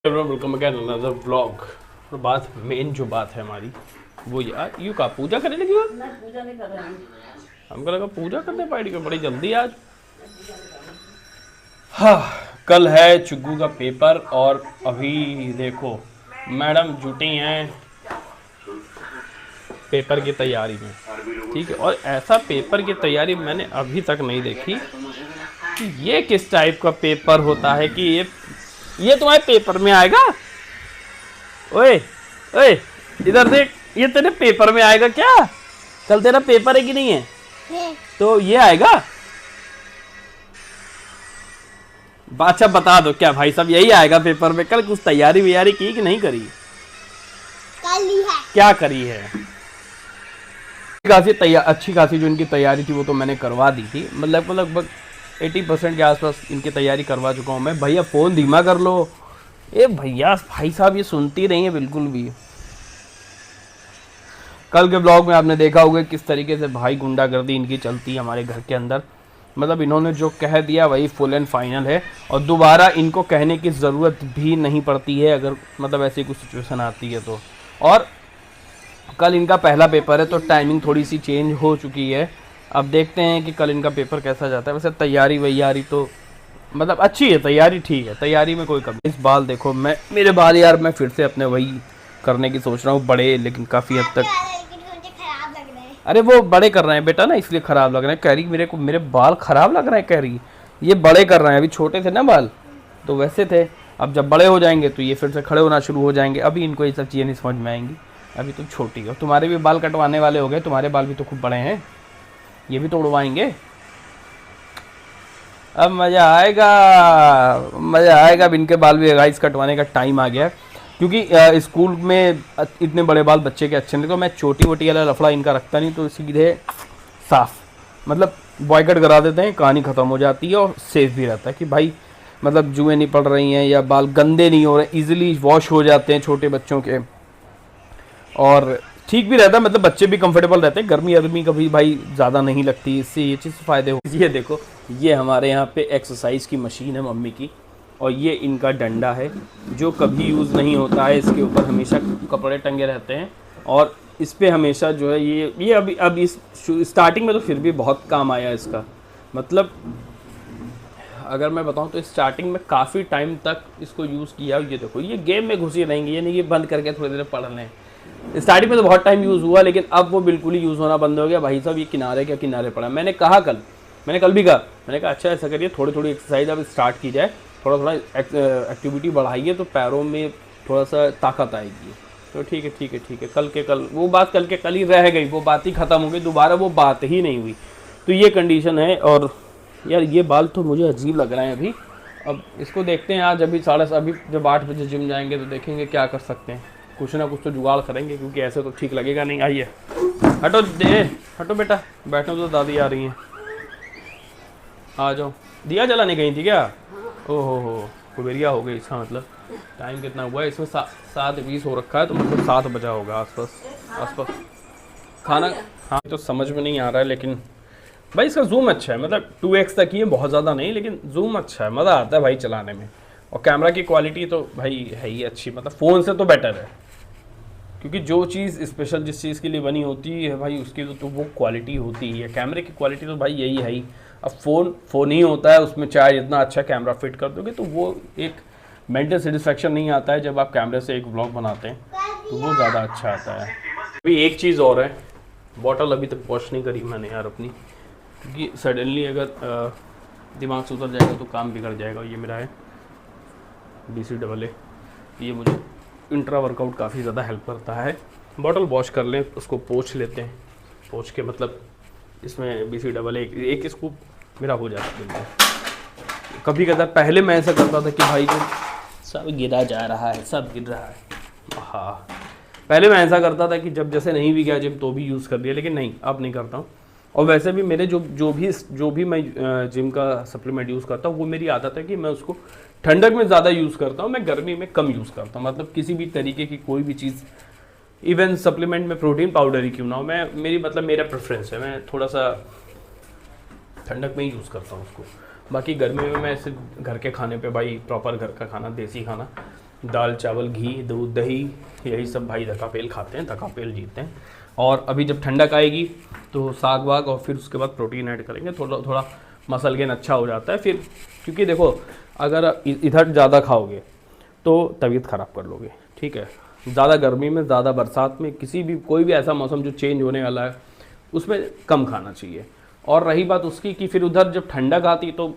Welcome again another vlog. और बात main जो बात है हमारी वो यार यू का पूजा करने लगी हो? मैं पूजा नहीं कर रहा हूँ। हमको लगा पूजा करने पाएगी बड़ी जल्दी आज। हाँ, कल है चुग्गू का पेपर और अभी देखो मैडम जुटी हैं पेपर की तैयारी में। ठीक है, और ऐसा पेपर की तैयारी मैंने अभी तक नहीं देखी कि ये किस टाइप का पेपर होता है कि ये तुम्हारे पेपर में आएगा। ओए ओए इधर देख, ये तेरे पेपर में आएगा क्या? कल तेरा पेपर है कि नहीं है? तो ये आएगा। अच्छा बता दो क्या भाई साहब यही आएगा पेपर में? कल कुछ तैयारी वैयारी की कि नहीं करी? कल ही है। क्या करी है? अच्छी खासी जो इनकी तैयारी थी वो तो मैंने करवा दी थी। मतलब लगभग 80% के आसपास इनकी तैयारी करवा चुका हूँ मैं। भैया फ़ोन धीमा कर लो। ए भैया भाई साहब ये सुनती नहीं है बिल्कुल भी। कल के ब्लॉग में आपने देखा होगा किस तरीके से भाई गुंडागर्दी इनकी चलती है हमारे घर के अंदर। मतलब इन्होंने जो कह दिया वही फुल एंड फाइनल है और दोबारा इनको कहने की ज़रूरत भी नहीं पड़ती है अगर मतलब ऐसी कुछ सिचुएशन आती है तो। और कल इनका पहला पेपर है तो टाइमिंग थोड़ी सी चेंज हो चुकी है। अब देखते हैं कि कल इनका पेपर कैसा जाता है। वैसे तैयारी वैयारी तो मतलब अच्छी है, तैयारी ठीक है, तैयारी में कोई कमी। इस बाल देखो, मेरे बाल यार मैं फिर से अपने वही करने की सोच रहा हूँ, बड़े लेकिन काफ़ी हद तक। खराब लग रहे हैं। अरे वो बड़े कर रहे हैं बेटा ना, इसलिए ख़राब लग रहे हैं। कह रही मेरे बाल ख़राब लग रहे हैं, कह रही ये बड़े कर रहे हैं। अभी छोटे थे ना बाल तो वैसे थे, अब जब बड़े हो जाएंगे तो ये फिर से खड़े होना शुरू हो जाएंगे। अभी इनको ये सब चीज़ें नहीं समझ में आएंगी, अभी तो छोटी हो। तुम्हारे भी बाल कटवाने वाले हो गए, तुम्हारे बाल भी तो खूब बड़े हैं, ये भी तो उड़वाएंगे। अब मज़ा आएगा, मज़ा आएगा। अब इनके बाल भी गाइस कटवाने का टाइम आ गया क्योंकि स्कूल में इतने बड़े बाल बच्चे के अच्छे नहीं, तो मैं छोटी वोटी वाला लफड़ा इनका रखता नहीं, तो सीधे साफ मतलब बॉयकट करा देते हैं, कहानी ख़त्म हो जाती है और सेफ भी रहता है कि भाई मतलब जुएँ नहीं पड़ रही हैं या बाल गंदे नहीं हो रहे, ईजिली वॉश हो जाते हैं छोटे बच्चों के और ठीक भी रहता है। मतलब बच्चे भी कंफर्टेबल रहते हैं, गर्मी अर्मी कभी भाई ज़्यादा नहीं लगती, इससे ये चीज़ फ़ायदे हो। ये देखो ये हमारे यहाँ पे एक्सरसाइज की मशीन है मम्मी की, और ये इनका डंडा है जो कभी यूज़ नहीं होता है। इसके ऊपर हमेशा कपड़े टंगे रहते हैं और इस पर हमेशा जो है ये अभी इस स्टार्टिंग में तो फिर भी बहुत काम आया इसका। मतलब अगर मैं बताऊं तो स्टार्टिंग में काफ़ी टाइम तक इसको यूज़ किया। ये देखो ये गेम में घुसी रहेंगी, ये नहीं ये बंद करके थोड़ी देर पढ़ लें। स्टार्टिंग में तो बहुत टाइम यूज़ हुआ लेकिन अब वो बिल्कुल ही यूज़ होना बंद हो गया। भाई साहब ये किनारे क्या किनारे पड़ा। मैंने कल भी कहा, मैंने कहा अच्छा ऐसा करिए थोड़ी थोड़ी एक्सरसाइज अब स्टार्ट की जाए, थोड़ा थोड़ा एक्टिविटी बढ़ाइए तो पैरों में थोड़ा सा ताकत आएगी। तो ठीक है कल वो बात कल के कल ही रह गई, वो बात ही ख़त्म हो गई, दोबारा वो बात ही नहीं हुई। तो ये कंडीशन है। और यार ये बाल तो मुझे अजीब लग रहे हैं अभी। अब इसको देखते हैं आज अभी जब 8 बजे जिम जाएंगे तो देखेंगे क्या कर सकते हैं, कुछ ना कुछ तो जुगाड़ करेंगे क्योंकि ऐसे तो ठीक लगेगा नहीं। आइए हटो बेटा, बैठो तो दादी आ रही हैं। आ जाओ। दिया जलाने गई थी क्या? ओहो कुबेरिया हो गई, इसका मतलब टाइम कितना हुआ है इसमें? 7:20 हो रखा है तो मतलब 7 बजा होगा आसपास। खाना हाँ तो समझ में नहीं आ रहा है लेकिन भाई इसका जूम अच्छा है, मतलब 2x तक ही है, बहुत ज़्यादा नहीं लेकिन जूम अच्छा है, मज़ा आता है भाई चलाने में। और कैमरा की क्वालिटी तो भाई है ही अच्छी, मतलब फ़ोन से तो बेटर है क्योंकि जो चीज़ स्पेशल जिस चीज़ के लिए बनी होती है भाई उसकी तो वो क्वालिटी होती ही है। कैमरे की क्वालिटी तो भाई यही है ही। अब फ़ोन ही होता है, उसमें चाहे इतना अच्छा कैमरा फिट कर दोगे तो वो एक मेंटल सेटिस्फेक्शन नहीं आता है जब आप कैमरे से एक व्लॉग बनाते हैं, तो वो ज़्यादा अच्छा आता है। अभी एक चीज़ और है, बॉटल अभी तक वॉश नहीं करी मैंने यार अपनी, क्योंकि सडनली अगर दिमाग से उतर जाएगा तो काम बिगड़ जाएगा। ये मेरा है BCAA, ये मुझे इंट्रा वर्कआउट काफ़ी ज़्यादा हेल्प करता है। बॉटल वॉश कर लें, उसको पोंछ लेते हैं, पोंछ के मतलब इसमें BCAA एक स्कूप मेरा हो जाता है बिल्कुल। कभी कभार पहले मैं ऐसा करता था कि भाई जो सब गिरा जा रहा है, सब गिर रहा है। हाँ पहले मैं ऐसा करता था कि जब जैसे नहीं भी गया जिम तो भी यूज़ कर लिया, लेकिन नहीं अब नहीं करता हूँ। और वैसे भी मेरे जो भी मैं जिम का सप्लीमेंट यूज़ करता हूँ वो मेरी आदत है कि मैं उसको ठंडक में ज़्यादा यूज़ करता हूँ, मैं गर्मी में कम यूज़ करता हूँ। मतलब किसी भी तरीके की कोई भी चीज़, इवन सप्लीमेंट में प्रोटीन पाउडर ही क्यों ना हो, मेरा प्रेफरेंस है, मैं थोड़ा सा ठंडक में ही यूज़ करता हूँ उसको। बाकी गर्मी में मैं सिर्फ घर के खाने पे भाई प्रॉपर घर का खाना, देसी खाना दाल चावल घी दूध दही यही सब भाई धक्कापेल खाते हैं, धक्कापेल जीते हैं। और अभी जब ठंडक आएगी तो साग वाग और फिर उसके बाद प्रोटीन ऐड करेंगे, थोड़ा थोड़ा मसल गेन अच्छा हो जाता है फिर। क्योंकि देखो अगर इधर ज़्यादा खाओगे तो तबीयत ख़राब कर लोगे, ठीक है। ज़्यादा गर्मी में, ज़्यादा बरसात में, किसी भी कोई भी ऐसा मौसम जो चेंज होने वाला है उसमें कम खाना चाहिए। और रही बात उसकी कि फिर उधर जब ठंडक आती तो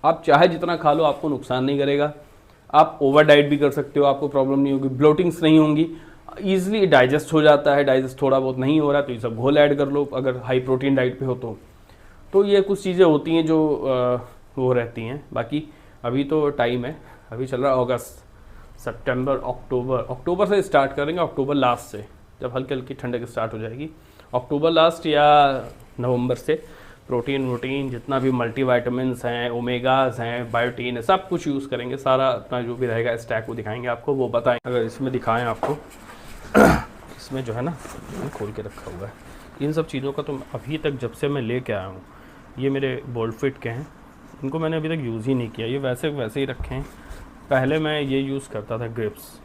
आप चाहे जितना खा लो आपको नुकसान नहीं करेगा। आप ओवर डाइट भी कर सकते हो, आपको प्रॉब्लम नहीं होगी, ब्लोटिंग्स नहीं होंगी, ईजिली डाइजेस्ट हो जाता है। डाइजेस्ट थोड़ा बहुत नहीं हो रहा तो ये सब घोल ऐड कर लो अगर हाई प्रोटीन डाइट पे हो तो ये कुछ चीज़ें होती हैं जो वो रहती हैं। बाकी अभी तो टाइम है, अभी चल रहा है अगस्त, सितंबर, अक्टूबर से स्टार्ट करेंगे, अक्टूबर लास्ट से जब हल्की हल्की ठंडक स्टार्ट हो जाएगी, अक्टूबर लास्ट या नवंबर से प्रोटीन जितना भी मल्टीविटामिन्स हैं, ओमेगाज हैं, बायोटीन है, सब कुछ यूज़ करेंगे। सारा अपना जो भी रहेगा स्टैक वो दिखाएंगे आपको, वो बताएं। अगर इसमें दिखाएं आपको इसमें जो है ना खोल के रखा हुआ है, इन सब चीज़ों का तो अभी तक जब से मैं लेके आया हूँ, ये मेरे बोल्ड फिट के हैं, इनको मैंने अभी तक यूज़ ही नहीं किया, ये वैसे ही रखे हैं। पहले मैं ये यूज़ करता था ग्रिप्स,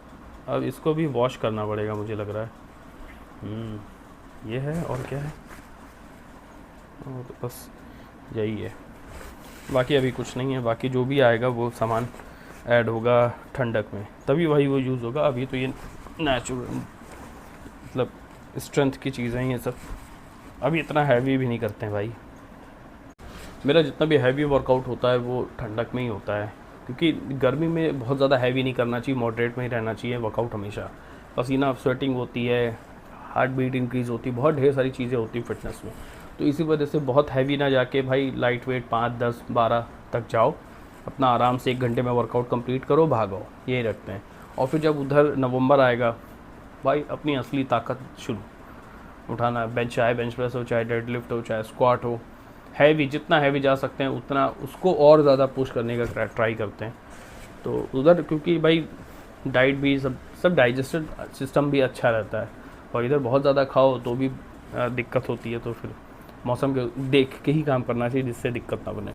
अब इसको भी वॉश करना पड़ेगा मुझे लग रहा है। ये है और क्या है, तो बस यही है, बाकी अभी कुछ नहीं है। बाकी जो भी आएगा वो सामान ऐड होगा ठंडक में, तभी वही वो यूज़ होगा। अभी तो ये नेचुरल मतलब स्ट्रेंथ की चीज़ें हैं ये सब, अभी इतना हैवी भी नहीं करते हैं भाई। मेरा जितना भी हैवी वर्कआउट होता है वो ठंडक में ही होता है, क्योंकि गर्मी में बहुत ज़्यादा हैवी नहीं करना चाहिए, मॉडरेट में ही रहना चाहिए वर्कआउट हमेशा। पसीना स्वेटिंग होती है, हार्ट बीट इंक्रीज़ होती है, बहुत ढेर सारी चीज़ें होती हैं फिटनेस में, तो इसी वजह से बहुत हैवी ना जाके भाई लाइट वेट 5, 10, 12 तक जाओ, अपना आराम से 1 घंटे में वर्कआउट कंप्लीट करो, भागो, यही रखते हैं। और फिर जब उधर नवंबर आएगा भाई अपनी असली ताकत शुरू उठाना, बेंच चाहे बेंच प्रेस हो, चाहे डेडलिफ्ट हो, चाहे स्क्वाट हो, हैवी जितना हैवी जा सकते हैं उतना उसको और ज़्यादा पुश करने का ट्राई करते हैं। तो उधर क्योंकि भाई डाइट भी सब डाइजेस्टिव सिस्टम भी अच्छा रहता है, और इधर बहुत ज़्यादा खाओ तो भी दिक्कत होती है। तो फिर मौसम के देख के ही काम करना चाहिए जिससे दिक्कत ना बने।